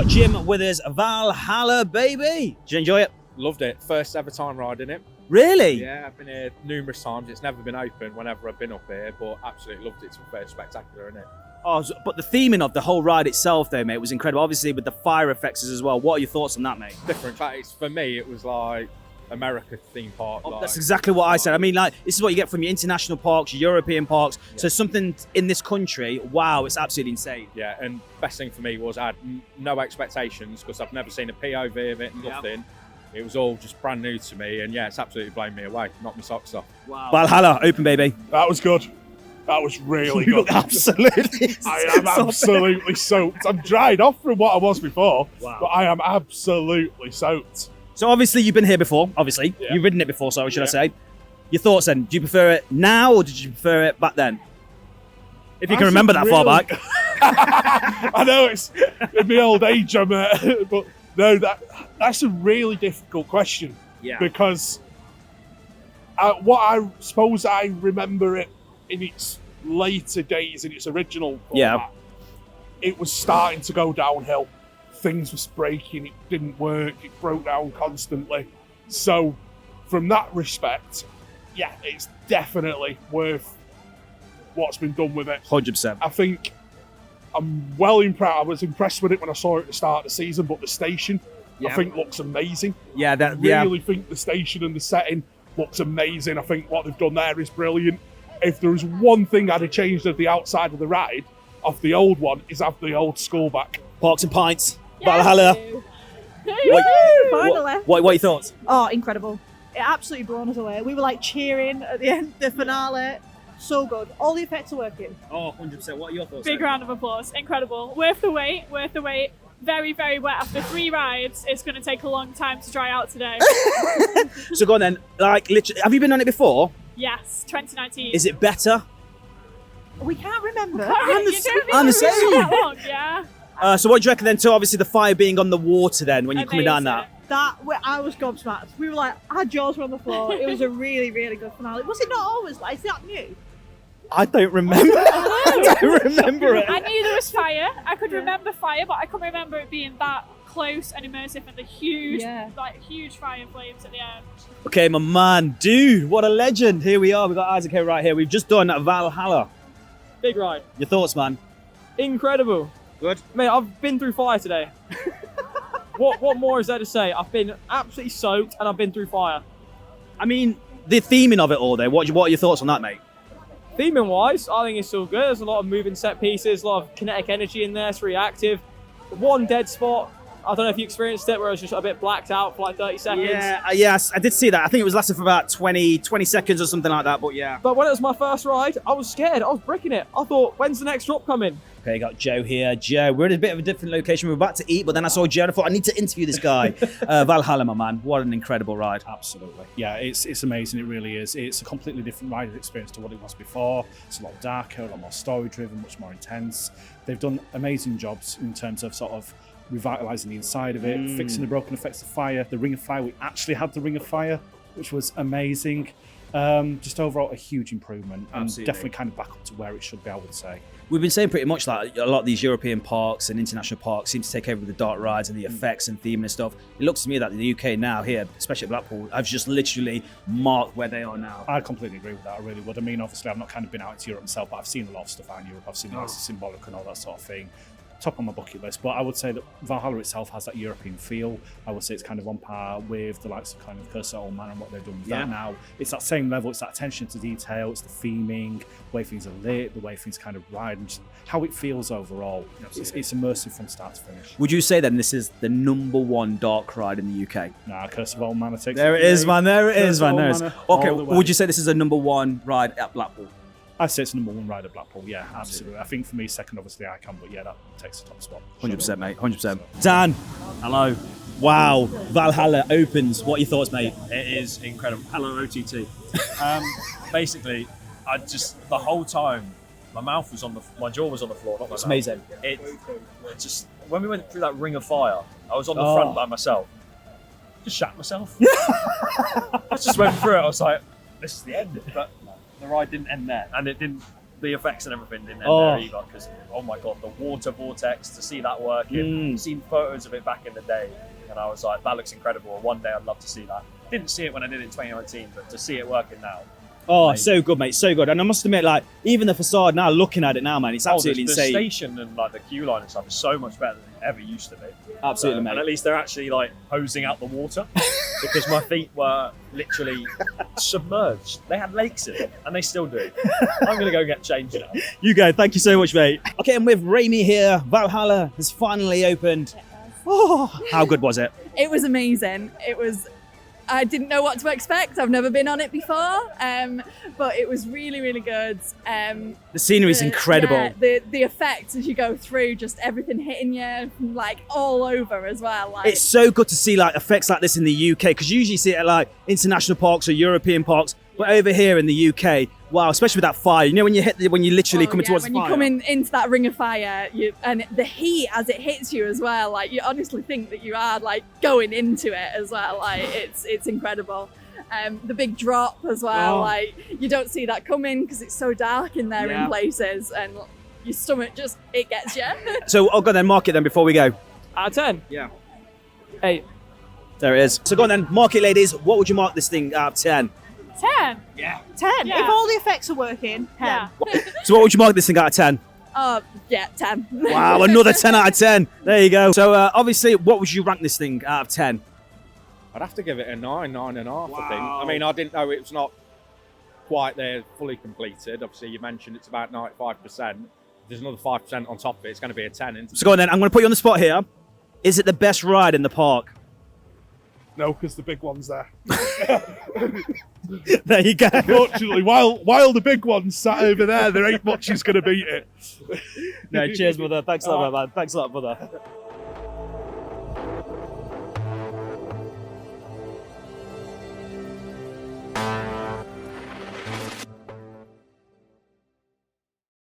got Jim with us. Valhalla, baby. Did you enjoy it? Loved it. First ever time riding it. Really? Yeah, I've been here numerous times. It's never been open whenever I've been up here, but absolutely loved it. It's fair spectacular, isn't it? Oh, but the theming of the whole ride itself, though, mate, was incredible. Obviously, with the fire effects as well. What are your thoughts on that, mate? Different. In fact, for me, it was like America theme park. Oh, that's exactly what I said. I mean, like, this is what you get from your international parks, your European parks. Yeah. So something in this country, wow, it's absolutely insane. Yeah, and best thing for me was I had no expectations because I've never seen a POV of it, nothing. Yep. It was all just brand new to me, and yeah, it's absolutely blown me away. Knocked my socks off. Wow. Valhalla, open, baby. That was good. That was really good. Absolutely. I am absolutely soaked. I'm dried off from what I was before, wow. But I am absolutely soaked. So obviously you've been here before, obviously. Yeah. You've ridden it before, so should I say. Your thoughts then? Do you prefer it now or did you prefer it back then? If you can remember that far back. I know it's in my old age, but no, that's a really difficult question. Yeah. Because what I suppose I remember it in its later days, in its original format, it was starting to go downhill. Things was breaking, it didn't work, it broke down constantly. So from that respect, yeah, it's definitely worth what's been done with it. 100%. I think I'm well impressed. I was impressed with it when I saw it at the start of the season, but the station, I think, looks amazing. Yeah, I really think the station and the setting looks amazing. I think what they've done there is brilliant. If there was one thing I'd have changed at the outside of the ride, off the old one, is have the old school back. Parks and Pints. Valhalla. Finally. What are your thoughts? Oh, incredible. It absolutely blown us away. We were like cheering at the end, the finale. So good. All the effects are working. Oh, 100%. What are your thoughts? Big round of applause. Incredible. Worth the wait. Worth the wait. Very, very wet. After 3 rides, it's going to take a long time to dry out today. So go on then. Like, literally, have you been on it before? Yes, 2019. Is it better? We can't remember. I'm the same. That long, yeah. So what do you reckon then to obviously the fire being on the water then when you're coming down that? I was gobsmacked. We were like, our jaws were on the floor. It was a really, really good finale. Was it not always like, is that new? I don't remember. I don't remember it. I knew there was fire. I could remember fire, but I couldn't remember it being that close and immersive and the huge, huge fire flames at the end. Okay, my man, dude, what a legend. Here we are. We've got Isaac here right here. We've just done Valhalla. Big ride. Your thoughts, man? Incredible. Good. Mate, I've been through fire today. What more is there to say? I've been absolutely soaked and I've been through fire. I mean, the theming of it all though, what are your thoughts on that, mate? Theming wise, I think it's still good. There's a lot of moving set pieces, a lot of kinetic energy in there, it's reactive. One dead spot, I don't know if you experienced it, where I was just a bit blacked out for like 30 seconds. Yeah, yes, I did see that. I think it was lasting for about 20 seconds or something like that, but yeah. But when it was my first ride, I was scared. I was bricking it. I thought, when's the next drop coming? Okay, got Joe here. Joe, we're in a bit of a different location. We're about to eat, but then I saw Joe and I thought, I need to interview this guy. Valhalla, my man. What an incredible ride. Absolutely. Yeah, it's amazing. It really is. It's a completely different riding experience to what it was before. It's a lot darker, a lot more story-driven, much more intense. They've done amazing jobs in terms of sort of revitalising the inside of it, fixing the broken effects of fire. The Ring of Fire, we actually had the Ring of Fire, which was amazing. Just overall a huge improvement and definitely kind of back up to where it should be, I would say. We've been saying pretty much like a lot of these European parks and international parks seem to take over with the dark rides and the effects and theme and stuff. It looks to me that the UK now here, especially at Blackpool, I've just literally marked where they are now. I completely agree with that, I really would. I mean, obviously I've not kind of been out into Europe myself, but I've seen a lot of stuff out in Europe. I've seen lots of Symbolic and all that sort of thing. Top on my bucket list, but I would say that Valhalla itself has that European feel. I would say it's kind of on par with the likes of kind of Curse of Old Man and what they've done with that now. It's that same level, it's that attention to detail, it's the theming, the way things are lit, the way things kind of ride, and just how it feels overall. It's immersive from start to finish. Would you say then this is the #1 dark ride in the UK? Nah, Curse of Old Man, I take There it is, man. There it is, man. There it is. Okay, all the way. would you say this is a #1 ride at Blackpool? I'd say it's #1 ride at Blackpool, yeah, absolutely. I think for me, second, obviously, Icon, but yeah, that takes the top spot. 100%, mate, 100%. Dan, hello. Wow, Valhalla opens. What are your thoughts, mate? It is incredible. Hello, OTT. Basically, I just, the whole time, my jaw was on the floor, not my mouth. Amazing. It just, when we went through that ring of fire, I was on the front by myself. Just shat myself. I just went through it, I was like, this is the end. But the ride didn't end there, and it didn't the effects and everything didn't end Oh. there either, because oh my god, the water vortex, to see that working, seen photos of it back in the day, and I was like, that looks incredible. One day I'd love to see that. Didn't see it when I did it in 2019, but to see it working now. Oh, amazing. so good, mate. So good. And I must admit, like, even the facade now, looking at it now, man, it's absolutely the insane. station and like the queue line and stuff is so much better than it ever used to be. Absolutely, mate. And at least they're actually like hosing out the water, because my feet were literally submerged. They had lakes in it, and they still do. I'm gonna go get changed now. You go. Thank you so much, mate. Okay, and with Raimi here, Valhalla has finally opened. Oh, how good was it? It was amazing. I didn't know what to expect. I've never been on it before, but it was really, really good. The scenery is incredible. Yeah, the effects as you go through, just everything hitting you from like all over as well. Like, It's so good to see like effects like this in the UK, because you usually see it at like international parks or European parks, but over here in the UK, wow, especially with that fire. You know when you literally come towards when the fire. you come into that ring of fire, and the heat as it hits you as well, like you honestly think that you are like going into it as well. Like it's incredible. The big drop as well, like you don't see that coming because it's so dark in there in places, and your stomach just, it gets you. So I'll go then mark it then before we go. Out of 10? Yeah. 8. There it is. So go on then, mark it, ladies. What would you mark this thing out of 10? 10. Yeah. 10. Yeah. If all the effects are working, 10. Yeah. So what would you mark this thing out of 10? Oh yeah, 10. Wow, another 10 out of 10. There you go. So obviously, what would you rank this thing out of 10? I'd have to give it a 9, 9.5, I think. I mean, I didn't know it was not quite there, fully completed. Obviously, you mentioned it's about 95%. There's another 5% on top of it. It's going to be a 10, isn't it? So go on then, I'm going to put you on the spot here. Is it the best ride in the park? No, because the big one's there. There you go. Unfortunately, while the big one's sat over there ain't much is going to beat it. No, cheers, brother. Thanks a lot, man. Thanks a lot, brother.